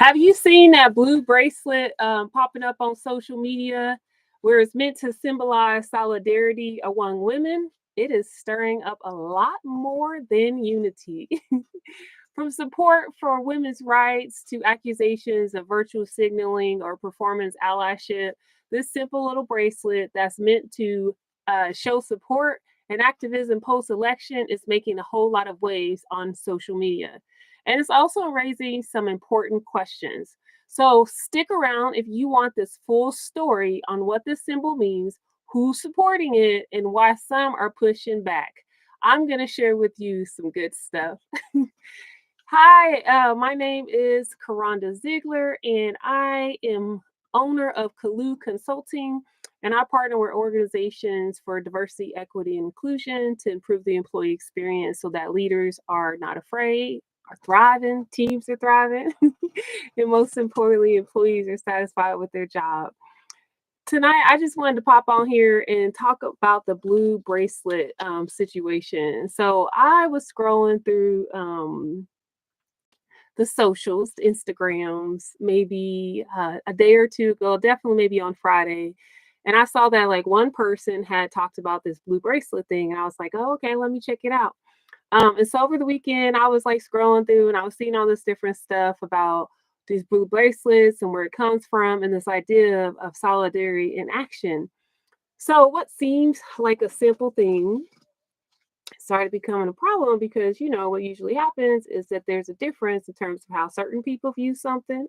Have you seen that blue bracelet popping up on social media where it's meant to symbolize solidarity among women? It is stirring up a lot more than unity. From support for women's rights to accusations of virtual signaling or performance allyship, this simple little bracelet that's meant to show support and activism post election is making a whole lot of waves on social media. And it's also raising some important questions. So stick around if you want this full story on what this symbol means, who's supporting it, and why some are pushing back. I'm going to share with you some good stuff. Hi, my name is Karonda Ziegler, and I am owner of Kalu Consulting, and I partner with organizations for diversity, equity, and inclusion to improve the employee experience so that leaders are not afraid, are thriving, teams are thriving, and most importantly, employees are satisfied with their job. Tonight, I just wanted to pop on here and talk about the blue bracelet situation. So I was scrolling through the socials, the Instagrams, maybe a day or two ago, definitely maybe on Friday. And I saw that like one person had talked about this blue bracelet thing. And I was like, oh, okay, let me check it out. And so over the weekend, I was like scrolling through and I was seeing all this different stuff about these blue bracelets and where it comes from and this idea of solidarity in action. So, what seems like a simple thing started becoming a problem because what usually happens is that there's a difference in terms of how certain people view something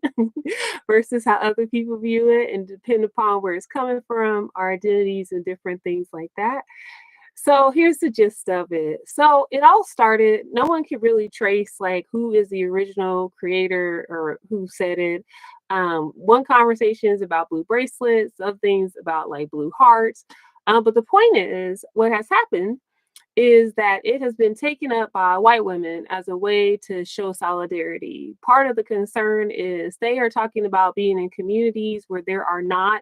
versus how other people view it, and depending upon where it's coming from, our identities and different things like that. So here's the gist of it. So it all started, no one can really trace like who is the original creator or who said it. One conversation is about blue bracelets, other things about like blue hearts. But the point is, what has happened is that it has been taken up by white women as a way to show solidarity. Part of the concern is they are talking about being in communities where there are not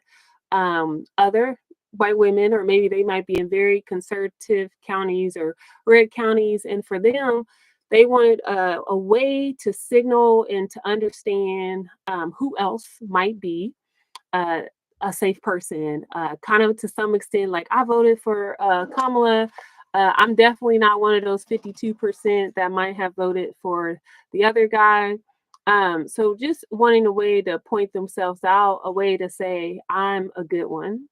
other white women, or maybe they might be in very conservative counties or red counties. And for them, they wanted a way to signal and to understand who else might be uh, a safe person. Kind of to some extent, like I voted for Kamala. I'm definitely not one of those 52% that might have voted for the other guy. So just wanting a way to point themselves out, a way to say, I'm a good one.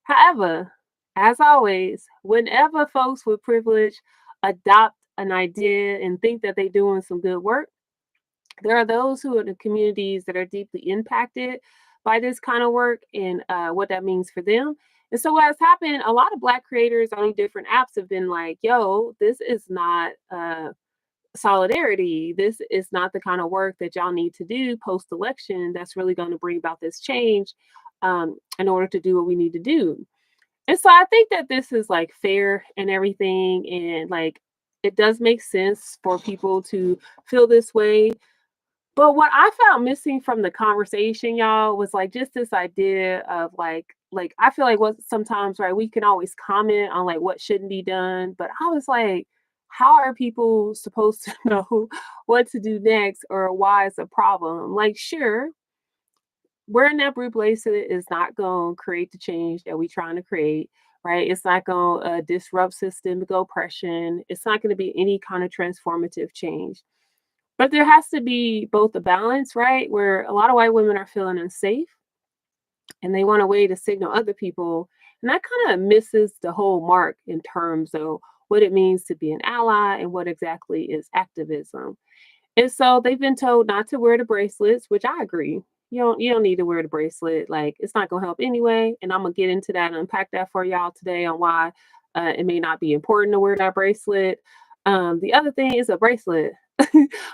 However, as always, whenever folks with privilege adopt an idea and think that they're doing some good work, there are those who are in the communities that are deeply impacted by this kind of work and what that means for them. And so, what has happened, a lot of Black creators on different apps have been like, yo, this is not solidarity. This is not the kind of work that y'all need to do post election that's really going to bring about this change in order to do what we need to do. And so I think that this is like fair and everything. And like it does make sense for people to feel this way. But what I found missing from the conversation, y'all, was like just this idea of like I feel like what sometimes, right, we can always comment on like what shouldn't be done. But I was like, how are people supposed to know what to do next or why it's a problem? Like, sure, wearing that blue bracelet is not going to create the change that we're trying to create, right? It's not going to disrupt systemic oppression. It's not going to be any kind of transformative change. But there has to be both a balance, right? Where a lot of white women are feeling unsafe and they want a way to signal other people. And that kind of misses the whole mark in terms of what it means to be an ally and what exactly is activism. And so they've been told not to wear the bracelets, which I agree. You don't need to wear the bracelet. Like it's not gonna help anyway. And I'm gonna get into that and unpack that for y'all today on why it may not be important to wear that bracelet. The other thing is a bracelet.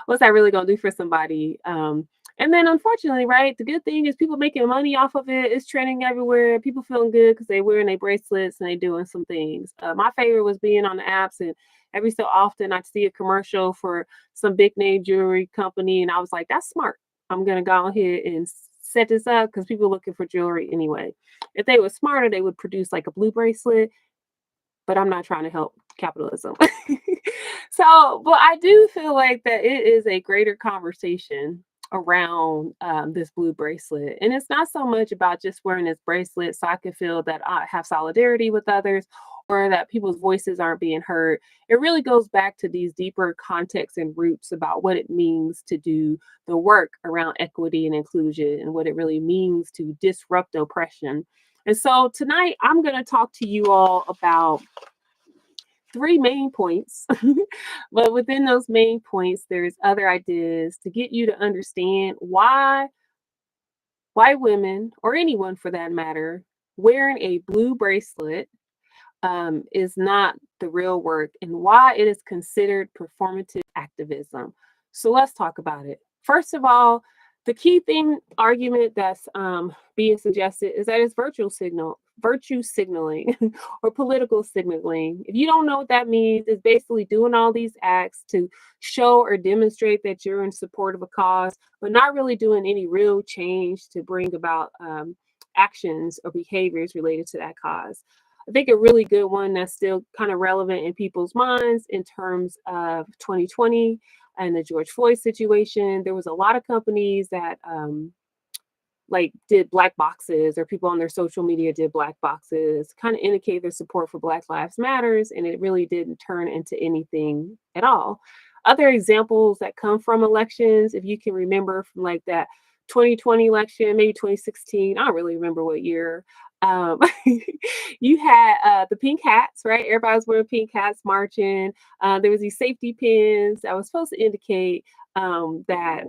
What's that really gonna do for somebody? And then unfortunately, right, the good thing is people making money off of it. It's trending everywhere. People feeling good because they wearing their bracelets and they doing some things. My favorite was being on the apps, and every so often I'd see a commercial for some big name jewelry company, and I was like, that's smart. I'm gonna go ahead and set this up because people are looking for jewelry anyway. If they were smarter, they would produce like a blue bracelet, but I'm not trying to help capitalism. So, but I do feel like that it is a greater conversation around this blue bracelet. And it's not so much about just wearing this bracelet so I can feel that I have solidarity with others or that people's voices aren't being heard. It really goes back to these deeper contexts and roots about what it means to do the work around equity and inclusion and what it really means to disrupt oppression. And so tonight I'm going to talk to you all about three main points. But within those main points, there's other ideas to get you to understand why white women, or anyone for that matter, wearing a blue bracelet is not the real work and why it is considered performative activism. So let's talk about it. First of all, the key thing argument that's being suggested is that it's virtue signaling or political signaling. If you don't know what that means, it's basically doing all these acts to show or demonstrate that you're in support of a cause, but not really doing any real change to bring about actions or behaviors related to that cause. I think a really good one that's still kind of relevant in people's minds in terms of 2020 and the George Floyd situation. There was a lot of companies that like did black boxes, or people on their social media did black boxes, kind of indicate their support for Black Lives Matters, and it really didn't turn into anything at all. Other examples that come from elections, if you can remember from like that 2020 election, maybe 2016, I don't really remember what year. Um, you had the pink hats, right? Everybody was wearing pink hats marching. There was these safety pins that was supposed to indicate that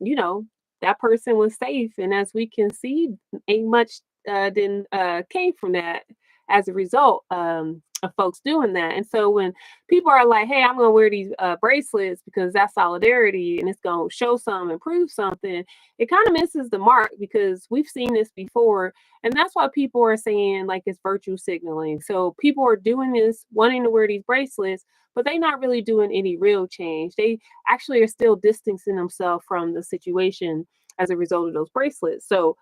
you know, that person was safe. And as we can see, ain't much didn't came from that as a result of folks doing that. And so when people are like, "Hey, I'm gonna wear these bracelets because that's solidarity and it's gonna show some and prove something," it kind of misses the mark because we've seen this before, and that's why people are saying like it's virtue signaling. So people are doing this, wanting to wear these bracelets, but they're not really doing any real change. They actually are still distancing themselves from the situation as a result of those bracelets. So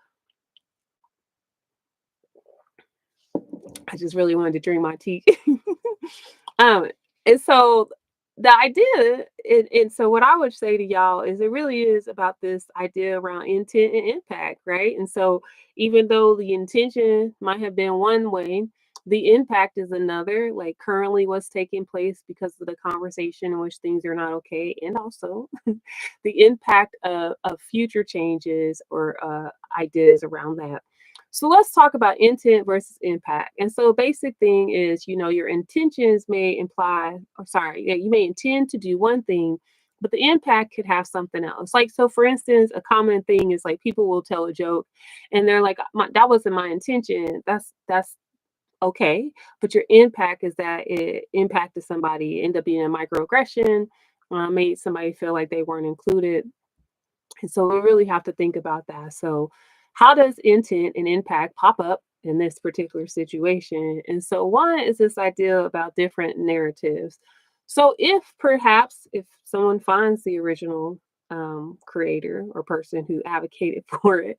I just really wanted to drink my tea. um, and so the idea, and so what I would say to y'all is it really is about this idea around intent and impact, right? And so even though the intention might have been one way, the impact is another, like currently what's taking place because of the conversation in which things are not okay, and also the impact of future changes or ideas around that. So let's talk about intent versus impact. And so basic thing is, you know, your intentions may imply, or sorry, yeah, you may intend to do one thing, but the impact could have something else. Like, so for instance, a common thing is like people will tell a joke and they're like, that wasn't my intention. That's okay. But your impact is that it impacted somebody, end up being a microaggression, made somebody feel like they weren't included. And so we really have to think about that. So, how does intent and impact pop up in this particular situation? And so, one is this idea about different narratives. So, if someone finds the original creator or person who advocated for it,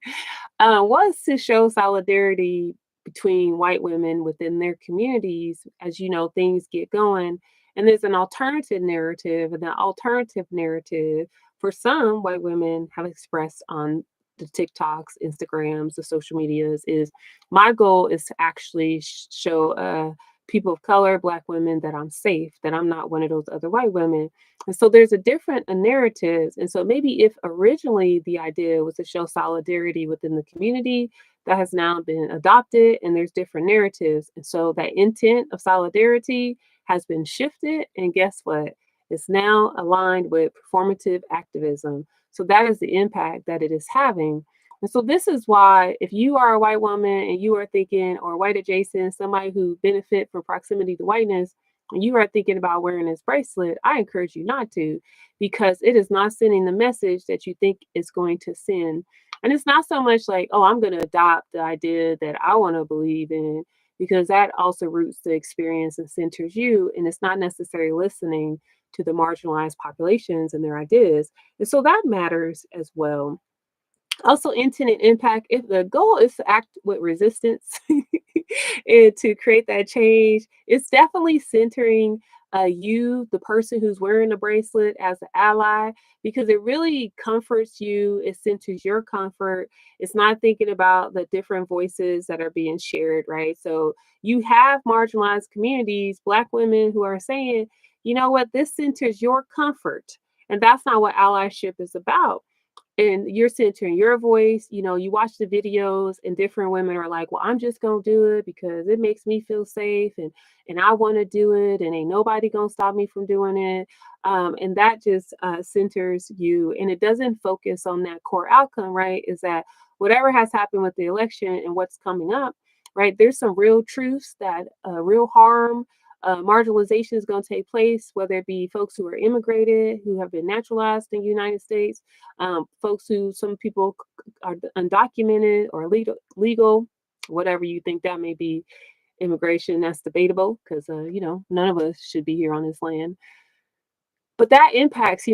was to show solidarity between white women within their communities, as you know, things get going. And there's an alternative narrative, and the alternative narrative for some white women have expressed on the TikToks, Instagrams, the social medias is my goal is to actually show people of color, Black women, that I'm safe, that I'm not one of those other white women. And so there's a different narratives. And so maybe if originally the idea was to show solidarity within the community, that has now been adopted and there's different narratives. And so that intent of solidarity has been shifted. And guess what? It's now aligned with performative activism. So that is the impact that it is having. And so this is why if you are a white woman and you are thinking, or white adjacent, somebody who benefit from proximity to whiteness, and you are thinking about wearing this bracelet, I encourage you not to, because it is not sending the message that you think it's going to send. And it's not so much like, oh, I'm going to adopt the idea that I want to believe in, because that also roots the experience and centers you. And it's not necessarily listening to the marginalized populations and their ideas. And so that matters as well. Also, intent and impact, if the goal is to act with resistance, and to create that change, it's definitely centering you, the person who's wearing the bracelet, as an ally because it really comforts you. It centers your comfort. It's not thinking about the different voices that are being shared, right? So you have marginalized communities, Black women who are saying, you know what, this centers your comfort. And that's not what allyship is about, and you're centering your voice. You watch the videos and different women are like, well, I'm just gonna do it because it makes me feel safe, and I want to do it, and ain't nobody gonna stop me from doing it. And that just centers you, and it doesn't focus on that core outcome, right? Is that whatever has happened with the election and what's coming up, right? There's some real truths that real harm, marginalization is going to take place, whether it be folks who are immigrated, who have been naturalized in the United States, folks who some people are undocumented or legal, whatever you think that may be. Immigration, that's debatable because none of us should be here on this land. But that impacts,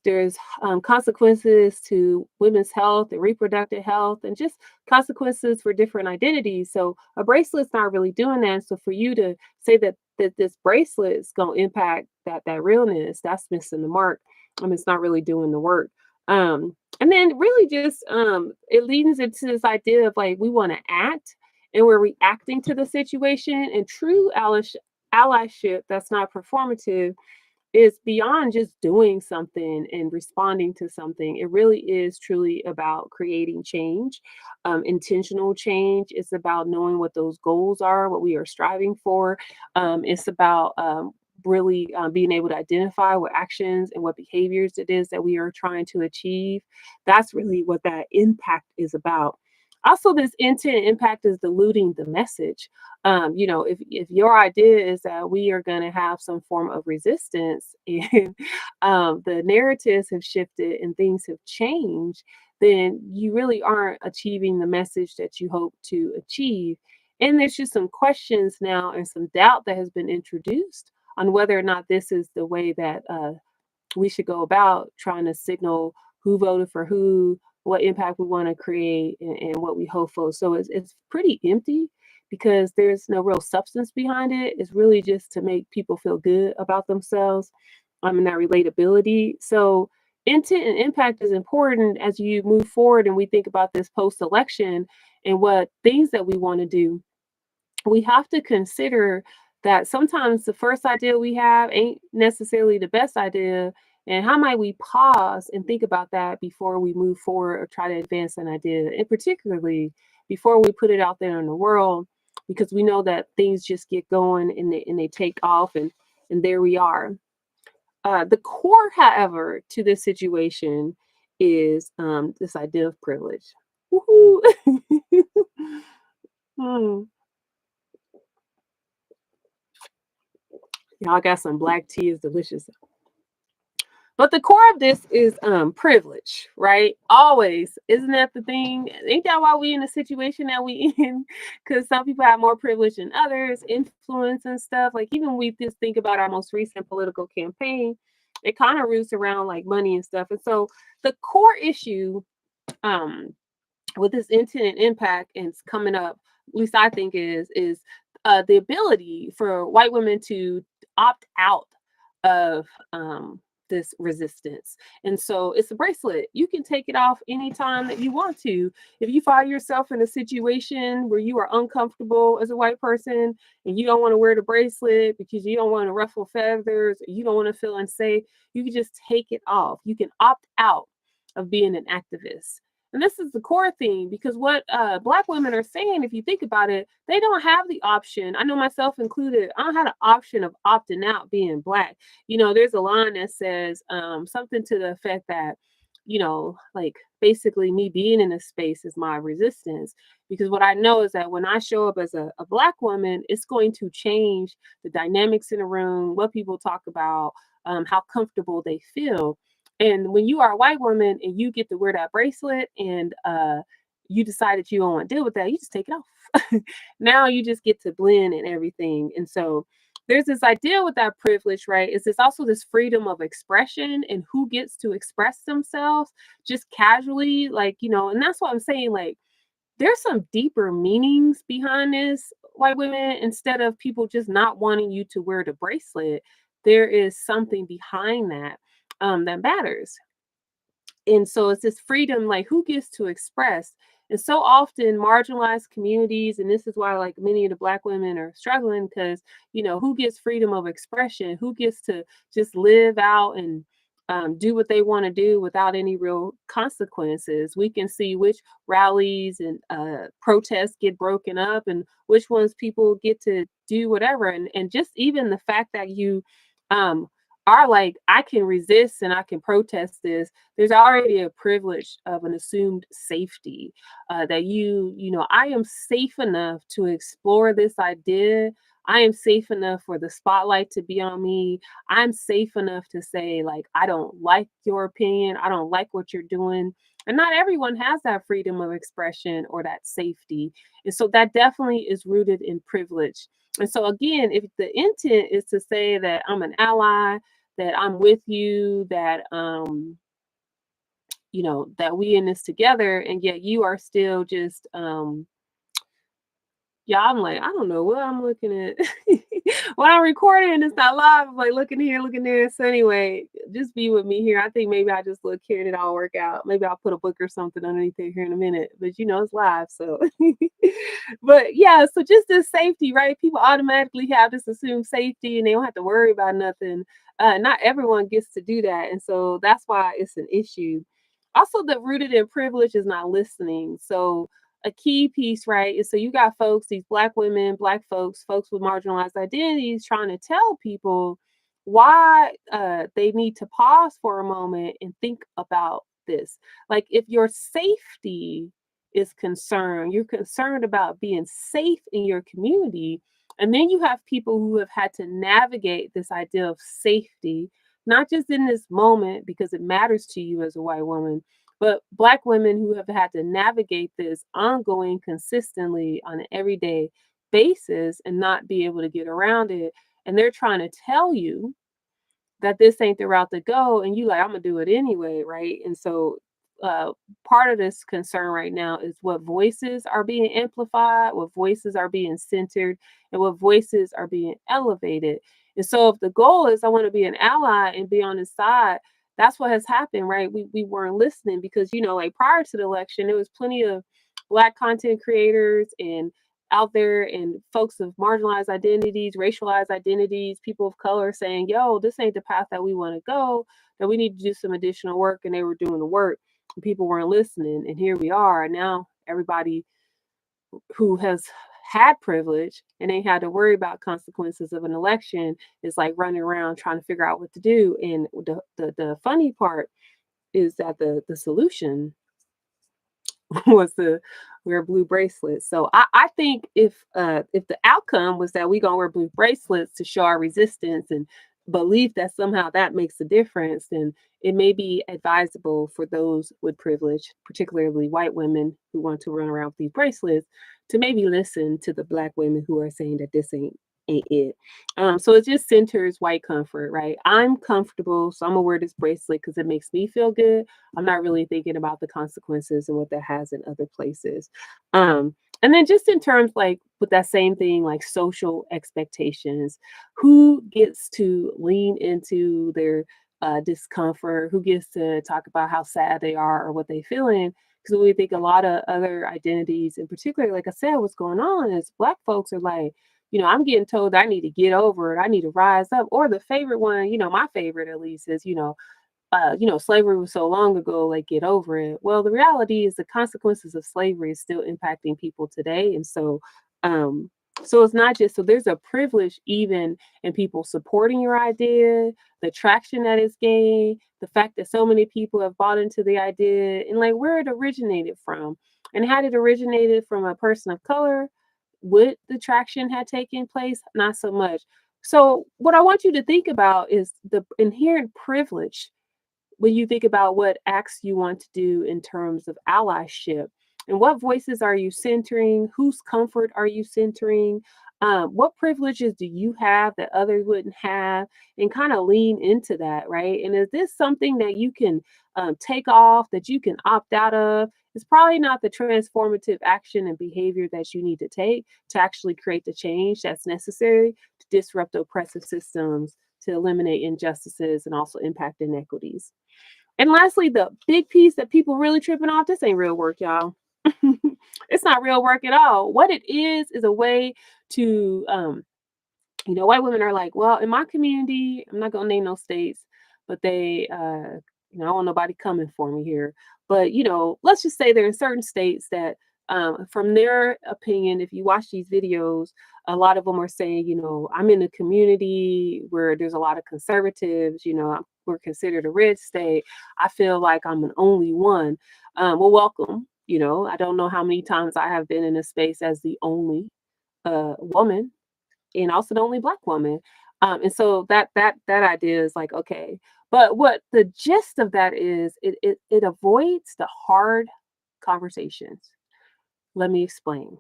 there's consequences to women's health and reproductive health, and just consequences for different identities. So a bracelet's not really doing that. So for you to say that this bracelet is going to impact that realness, that's missing the mark. It's not really doing the work. And then really just it leads into this idea of like we want to act and we're reacting to the situation. And true allyship that's not performative is beyond just doing something and responding to something. It really is truly about creating change, intentional change. It's about knowing what those goals are, what we are striving for. It's about really being able to identify what actions and what behaviors it is that we are trying to achieve. That's really what that impact is about. Also, this intent and impact is diluting the message. If your idea is that we are going to have some form of resistance and the narratives have shifted and things have changed, then you really aren't achieving the message that you hope to achieve. And there's just some questions now and some doubt that has been introduced on whether or not this is the way that we should go about trying to signal who voted for who, what impact we want to create, and what we hope for. So it's pretty empty because there's no real substance behind it. It's really just to make people feel good about themselves, and that relatability. So intent and impact is important as you move forward and we think about this post election and what things that we want to do. We have to consider that sometimes the first idea we have ain't necessarily the best idea. And how might we pause and think about that before we move forward or try to advance an idea? And particularly before we put it out there in the world, because we know that things just get going and they take off, and there we are. The core, however, to this situation is this idea of privilege. Woohoo! Hmm. Y'all got some black tea is delicious. But the core of this is privilege, right? Always. Isn't that the thing? Ain't that why we in the situation that we in? Because some people have more privilege than others, influence and stuff. Like even we just think about our most recent political campaign, it kind of roots around like money and stuff. And so the core issue um with this intent and impact and it's coming up, at least I think is the ability for white women to opt out of this resistance. And so it's a bracelet. You can take it off anytime that you want to. If you find yourself in a situation where you are uncomfortable as a white person and you don't want to wear the bracelet because you don't want to ruffle feathers, or you don't want to feel unsafe, you can just take it off. You can opt out of being an activist. And this is the core thing because what Black women are saying, if you think about it, they don't have the option. I know myself included. I don't have the option of opting out being Black. There's a line that says something to the effect that, like basically me being in a space is my resistance. Because what I know is that when I show up as a Black woman, it's going to change the dynamics in the room, what people talk about, how comfortable they feel. And when you are a white woman and you get to wear that bracelet and you decide that you don't want to deal with that, you just take it off. Now you just get to blend and everything. And so there's this idea with that privilege, right? Is this also this freedom of expression and who gets to express themselves just casually, like, and that's what I'm saying. Like, there's some deeper meanings behind this. white women, instead of people just not wanting you to wear the bracelet, there is something behind that that matters. And so it's this freedom, like who gets to express. And so often marginalized communities, and this is why like many of the black women are struggling, because who gets freedom of expression, who gets to just live out and do what they want to do without any real consequences. We can see which rallies and protests get broken up, and which ones people get to do whatever. And just even the fact that you um are like, I can resist and I can protest this. There's already a privilege of an assumed safety, that I am safe enough to explore this idea. I am safe enough for the spotlight to be on me. I'm safe enough to say, like, I don't like your opinion. I don't like what you're doing. And not everyone has that freedom of expression or that safety. And so that definitely is rooted in privilege. And so, again, if the intent is to say that I'm an ally, that I'm with you, that that we in this together, and yet you are still just yeah, I'm like, I don't know what I'm looking at. When I'm recording, it's not live. I'm like looking here, looking there. So anyway, just be with me here. I think maybe I just look here and it all work out. Maybe I'll put a book or something underneath there here in a minute. But it's live. So but yeah, so just this safety, right? People automatically have this assumed safety and they don't have to worry about nothing. Not everyone gets to do that. And so that's why it's an issue. Also, the rooted in privilege is not listening. So a key piece, right, is so you got folks, these black women, black folks, folks with marginalized identities trying to tell people why they need to pause for a moment and think about this. Like if your safety is concerned, you're concerned about being safe in your community. And then you have people who have had to navigate this idea of safety, not just in this moment because it matters to you as a white woman, but black women who have had to navigate this ongoing, consistently on an everyday basis and not be able to get around it. And they're trying to tell you that this ain't the route to go, and you like, I'm gonna do it anyway, right? And so part of this concern right now is what voices are being amplified, what voices are being centered, and what voices are being elevated. And so if the goal is I want to be an ally and be on his side, that's what has happened, right? We weren't listening because like prior to the election, there was plenty of black content creators and out there and folks of marginalized identities, racialized identities, people of color saying, yo, this ain't the path that we want to go, that we need to do some additional work. And they were doing the work and people weren't listening. And here we are. Now everybody who has had privilege and ain't had to worry about consequences of an election is like running around trying to figure out what to do. And the funny part is that the solution was to wear blue bracelets. So I think if the outcome was that we gonna wear blue bracelets to show our resistance and belief that somehow that makes a difference, then it may be advisable for those with privilege, particularly white women who want to run around with these bracelets, to maybe listen to the black women who are saying that this ain't it. So it just centers white comfort, right? I'm comfortable, so I'm gonna wear this bracelet because it makes me feel good. I'm not really thinking about the consequences and what that has in other places. And then just in terms like with that same thing, like social expectations, who gets to lean into their discomfort, who gets to talk about how sad they are or what they feeling. Because we think a lot of other identities, in particular, like I said, what's going on is black folks are like, I'm getting told I need to get over it. I need to rise up. Or the favorite one, my favorite at least is, slavery was so long ago, like get over it. Well, the reality is the consequences of slavery is still impacting people today. And um, so it's not just so there's a privilege even in people supporting your idea, the traction that it's gained, the fact that so many people have bought into the idea and like where it originated from. And had it originated from a person of color, would the traction had taken place? Not so much. So what I want you to think about is the inherent privilege when you think about what acts you want to do in terms of allyship and what voices are you centering, whose comfort are you centering, what privileges do you have that others wouldn't have, and kind of lean into that, right? And is this something that you can take off, that you can opt out of? it's probably not the transformative action and behavior that you need to take to actually create the change that's necessary to disrupt oppressive systems, to eliminate injustices, and also impact inequities. And lastly, the big piece that people really tripping off, this ain't real work, y'all. It's not real work at all. What it is a way to white women are like, well, in my community, I'm not gonna name no states, but they I don't want nobody coming for me here. But let's just say there are certain states that from their opinion, if you watch these videos, a lot of them are saying, I'm in a community where there's a lot of conservatives, we're considered a red state. I feel like I'm an only one. Well, welcome. I don't know how many times I have been in a space as the only woman and also the only black woman. And so that idea is like, okay. But what the gist of that is, it avoids the hard conversations. Let me explain.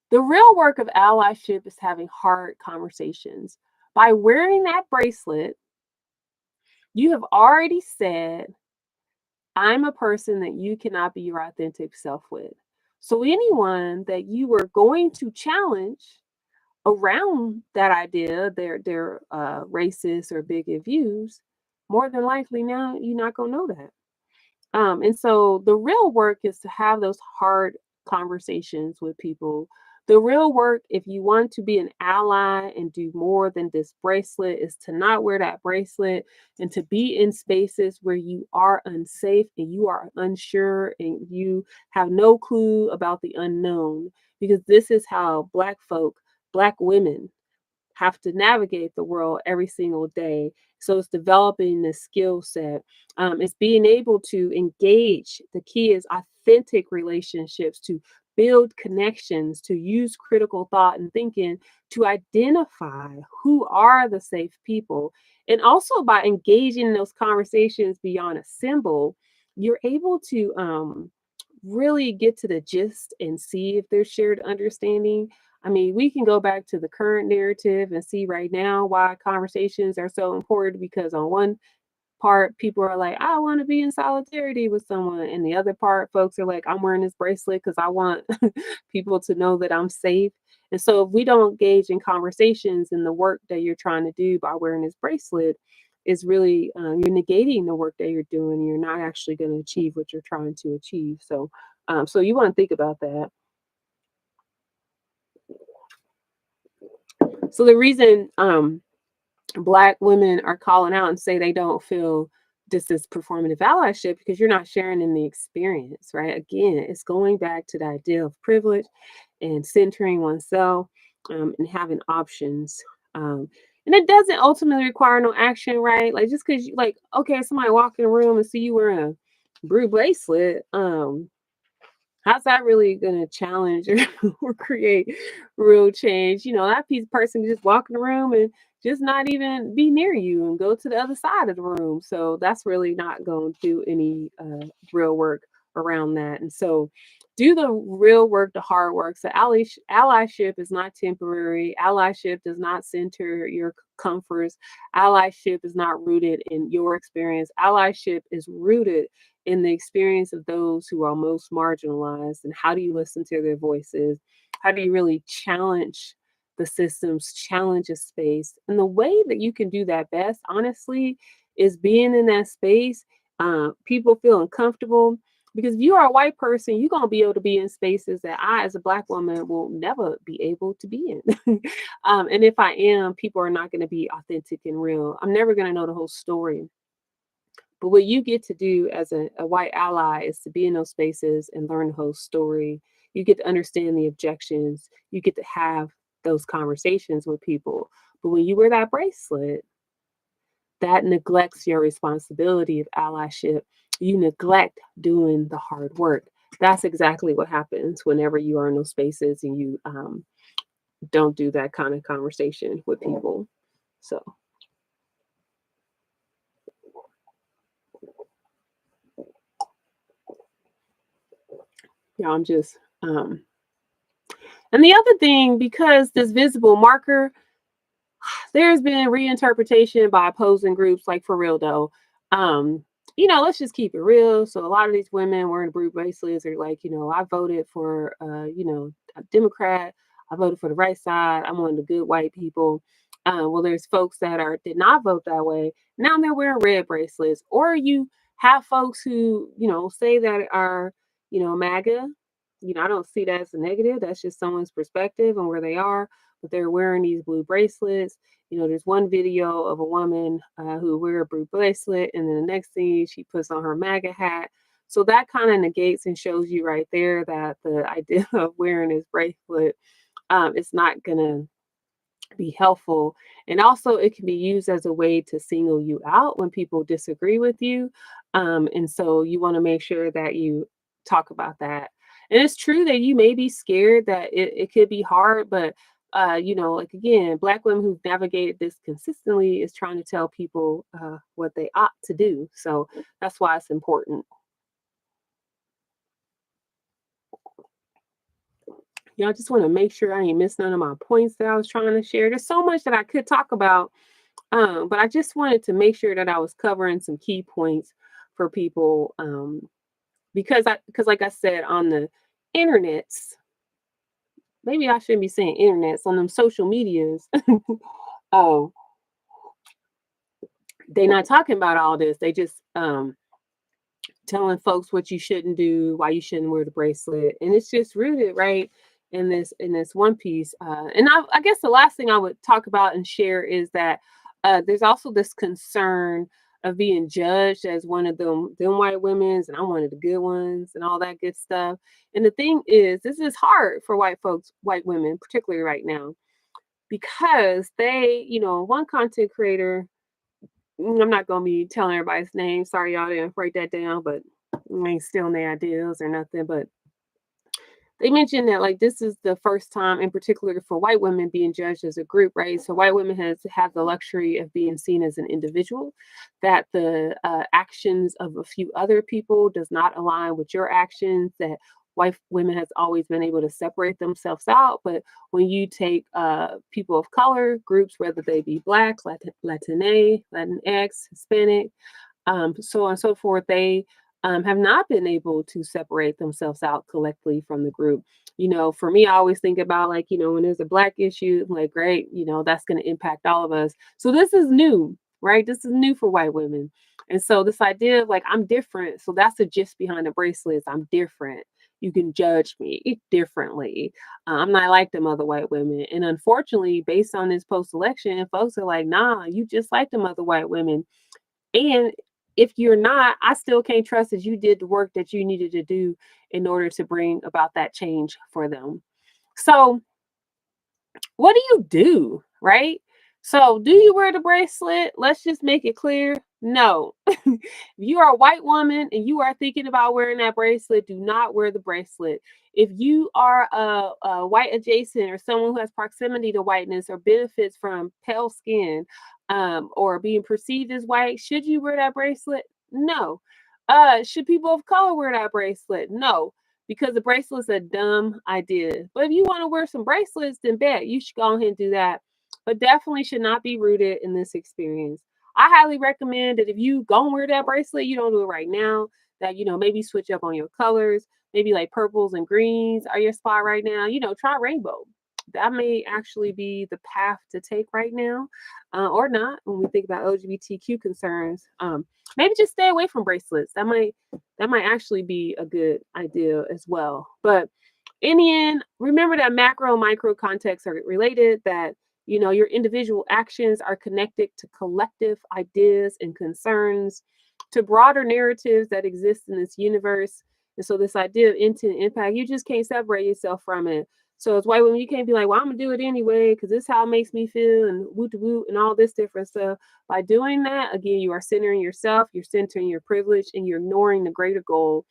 The real work of allyship is having hard conversations. By wearing that bracelet, you have already said, I'm a person that you cannot be your authentic self with. So anyone that you were going to challenge around that idea, their racist or bigot views, more than likely now you're not gonna know that. And so the real work is to have those hard conversations with people. The real work, if you want to be an ally and do more than this bracelet, is to not wear that bracelet and to be in spaces where you are unsafe and you are unsure and you have no clue about the unknown. Because this is how Black folk, Black women, have to navigate the world every single day. So it's developing this skill set. It's being able to engage. The key is authentic relationships, to build connections, to use critical thought and thinking to identify who are the safe people. And also by engaging in those conversations beyond a symbol, you're able to really get to the gist and see if there's shared understanding. I mean, we can go back to the current narrative and see right now why conversations are so important because on one part, people are like, I want to be in solidarity with someone. And the other part, folks are like, I'm wearing this bracelet because I want people to know that I'm safe. And so if we don't engage in conversations and the work that you're trying to do by wearing this bracelet is really you're negating the work that you're doing. You're not actually going to achieve what you're trying to achieve. So you want to think about that. So the reason Black women are calling out and say they don't feel this is performative allyship because you're not sharing in the experience, right? Again, it's going back to the idea of privilege and centering oneself and having options. And it doesn't ultimately require no action, right? Like just because you like, okay, somebody walk in a room and see you wearing a blue bracelet, how's that really going to challenge or create real change? That piece person can just walk in the room and just not even be near you and go to the other side of the room. So that's really not going to do any real work around that. And so do the real work, the hard work. So allyship is not temporary. Allyship does not center your comforts. Allyship is not rooted in your experience. Allyship is rooted in the experience of those who are most marginalized. And how do you listen to their voices? How do you really challenge the systems, challenge a space? And the way that you can do that best, honestly, is being in that space, people feeling comfortable. Because if you are a white person, you're going to be able to be in spaces that I, as a Black woman, will never be able to be in. And if I am, people are not going to be authentic and real. I'm never going to know the whole story. But what you get to do as a white ally is to be in those spaces and learn the whole story. You get to understand the objections. You get to have those conversations with people. But when you wear that bracelet, that neglects your responsibility of allyship. You neglect doing the hard work. That's exactly what happens whenever you are in those spaces and you don't do that kind of conversation with people. So. Yeah, I'm just and the other thing, because this visible marker, there's been reinterpretation by opposing groups, like for real though. let's just keep it real. So a lot of these women wearing blue bracelets are like, I voted for, a Democrat. I voted for the right side. I'm one of the good white people. Well, there's folks that did not vote that way. Now they're wearing red bracelets. Or you have folks who, say that are, MAGA. I don't see that as a negative. That's just someone's perspective and where they are. But they're wearing these blue bracelets. There's one video of a woman who wear a blue bracelet, and then the next thing she puts on her MAGA hat. So that kind of negates and shows you right there that the idea of wearing this bracelet is not going to be helpful. And also, it can be used as a way to single you out when people disagree with you. And so you want to make sure that you talk about that. And it's true that you may be scared that it could be hard, but like again, Black women who've navigated this consistently is trying to tell people what they ought to do. So that's why it's important. I just want to make sure I ain't miss none of my points that I was trying to share. There's so much that I could talk about, but I just wanted to make sure that I was covering some key points for people, because like I said, on the internets, maybe I shouldn't be saying internets, on them social medias. Oh, they not talking about all this. They just telling folks what you shouldn't do, why you shouldn't wear the bracelet, and it's just rooted right in this one piece. And I guess the last thing I would talk about and share is that there's also this concern of being judged as one of them white women's, and I'm one of the good ones, and all that good stuff. And the thing is, this is hard for white folks, white women, particularly right now, because one content creator. I'm not gonna be telling everybody's name. Sorry, y'all didn't write that down, but I ain't stealing their ideas or nothing. But they mentioned that like this is the first time, in particular for white women, being judged as a group, right? So white women has have the luxury of being seen as an individual, that the actions of a few other people does not align with your actions. That white women has always been able to separate themselves out, but when you take people of color groups, whether they be Black, Latina, Latinx, Hispanic, so on and so forth, they have not been able to separate themselves out collectively from the group. For me, I always think about like, when there's a Black issue, I'm like, great, that's going to impact all of us. So this is new, right? This is new for white women. And so this idea of like, I'm different. So that's the gist behind the bracelets. I'm different. You can judge me differently. I'm not like them other white women. And unfortunately, based on this post election, folks are like, nah, you just like them other white women. And if you're not, I still can't trust that you did the work that you needed to do in order to bring about that change for them. So, what do you do, right? So, do you wear the bracelet? Let's just make it clear. No. If you are a white woman and you are thinking about wearing that bracelet, do not wear the bracelet. If you are a white adjacent or someone who has proximity to whiteness or benefits from pale skin, or being perceived as white, should you wear that bracelet? No. Should people of color wear that bracelet? No, because the bracelet's a dumb idea. But if you want to wear some bracelets, then bet you should go ahead and do that. But definitely should not be rooted in this experience. I highly recommend that if you go and wear that bracelet, you don't do it right now. That maybe switch up on your colors. Maybe like purples and greens are your spot right now. Try rainbow. That may actually be the path to take right now, or not when we think about LGBTQ concerns. Maybe just stay away from bracelets. That might actually be a good idea as well. But in the end, remember that macro and micro contexts are related, that your individual actions are connected to collective ideas and concerns, to broader narratives that exist in this universe. And so this idea of intent and impact, you just can't separate yourself from it. So it's why when you can't be like, well, I'm gonna do it anyway because this is how it makes me feel and woot woot and all this different stuff. By doing that, again, you are centering yourself, you're centering your privilege, and you're ignoring the greater goal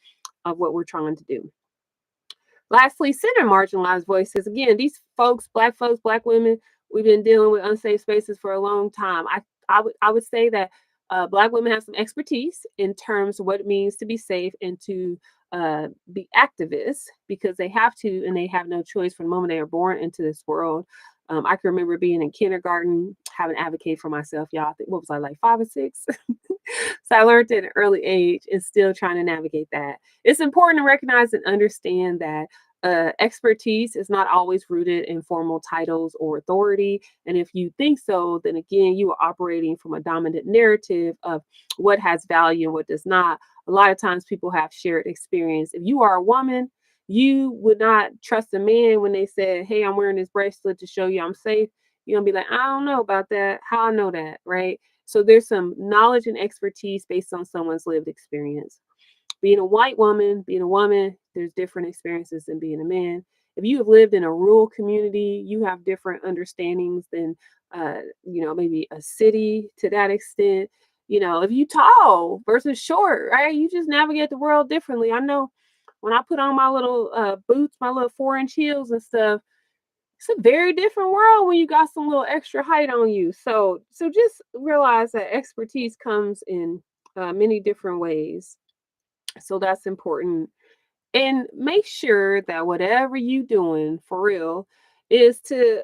of what we're trying to do. Lastly, center marginalized voices. Again, these folks, Black women, we've been dealing with unsafe spaces for a long time. I would say that Black women have some expertise in terms of what it means to be safe and to be activists, because they have to and they have no choice from the moment they are born into this world. I can remember being in kindergarten, having to advocate for myself. Y'all, what was I, like 5 or 6? So I learned at an early age and still trying to navigate that. It's important to recognize and understand that expertise is not always rooted in formal titles or authority. And if you think so, then again, you are operating from a dominant narrative of what has value and what does not. A lot of times people have shared experience. If you are a woman, you would not trust a man when they said, "Hey, I'm wearing this bracelet to show you I'm safe." You're gonna be like, "I don't know about that. How I know that, right?" So there's some knowledge and expertise based on someone's lived experience. Being a white woman, being a woman, there's different experiences than being a man. If you have lived in a rural community, you have different understandings than maybe a city to that extent. If you tall versus short, right? You just navigate the world differently. I know when I put on my little boots, my little 4-inch heels and stuff, it's a very different world when you got some little extra height on you. So just realize that expertise comes in many different ways. So that's important. And make sure that whatever you doing for real is to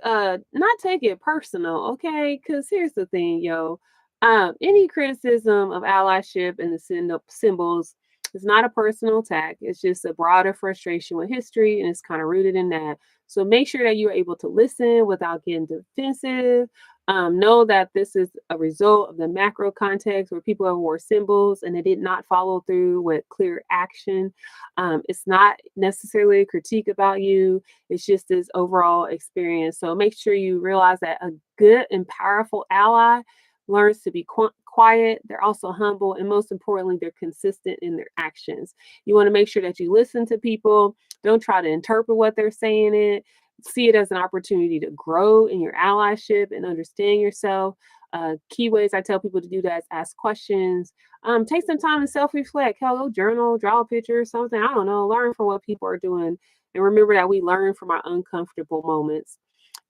not take it personal, okay? Because here's the thing, yo. Any criticism of allyship and the symbols is not a personal attack. It's just a broader frustration with history, and it's kind of rooted in that. So make sure that you're able to listen without getting defensive. Know that this is a result of the macro context where people have wore symbols and they did not follow through with clear action. It's not necessarily a critique about you. It's just this overall experience. So make sure you realize that a good and powerful ally learns to be quiet. They're also humble. And most importantly, they're consistent in their actions. You want to make sure that you listen to people. Don't try to interpret what they're saying. See it as an opportunity to grow in your allyship and understand yourself. Key ways I tell people to do that is ask questions, take some time to self-reflect. Hell, go journal, draw a picture, or something. I don't know. Learn from what people are doing, and remember that we learn from our uncomfortable moments.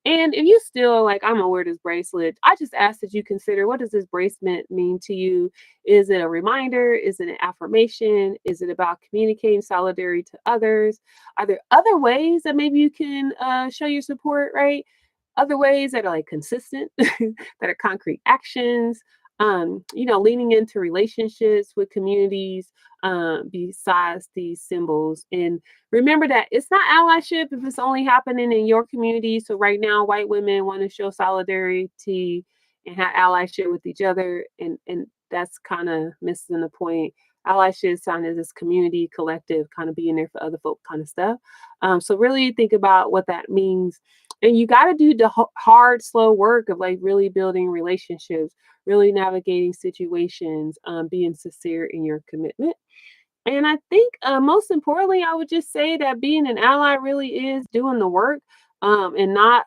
And if you still like, I'm gonna wear this bracelet, I just ask that you consider, what does this bracelet mean to you? Is it a reminder? Is it an affirmation? Is it about communicating solidarity to others? Are there other ways that maybe you can show your support, right? Other ways that are like consistent, that are concrete actions, leaning into relationships with communities besides these symbols. And remember that it's not allyship if it's only happening in your community. So right now, white women want to show solidarity and have allyship with each other, and that's kind of missing the point. Allyship is kind of this community collective, kind of being there for other folk, kind of stuff. So really think about what that means, and you got to do the hard, slow work of like really building relationships, really navigating situations, being sincere in your commitment. And I think most importantly, I would just say that being an ally really is doing the work, and not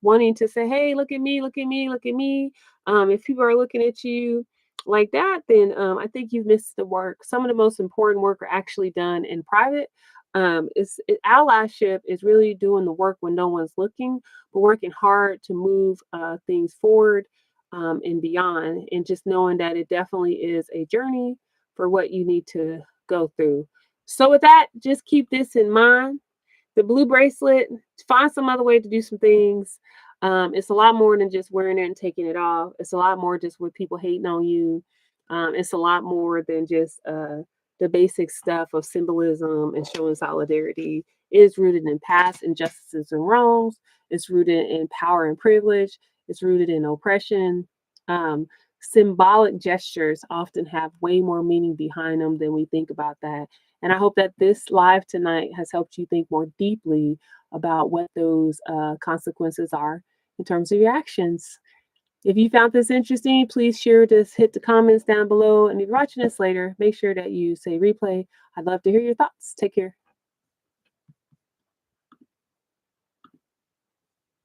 wanting to say, "Hey, look at me, look at me, look at me." If people are looking at you like that, then I think you've missed the work. Some of the most important work are actually done in private. Allyship is really doing the work when no one's looking, but working hard to move things forward and beyond, and just knowing that it definitely is a journey for what you need to go through. So with that, just keep this in mind. The blue bracelet, find some other way to do some things. It's a lot more than just wearing it and taking it off. It's a lot more just with people hating on you. It's a lot more than just the basic stuff of symbolism and showing solidarity. It is rooted in past injustices and wrongs. It's rooted in power and privilege. It's rooted in oppression. Um, Symbolic gestures often have way more meaning behind them than we think about that. And I hope that this live tonight has helped you think more deeply about what those consequences are in terms of your actions. If you found this interesting, please share this, hit the comments down below. And if you're watching this later, make sure that you say replay. I'd love to hear your thoughts. Take care.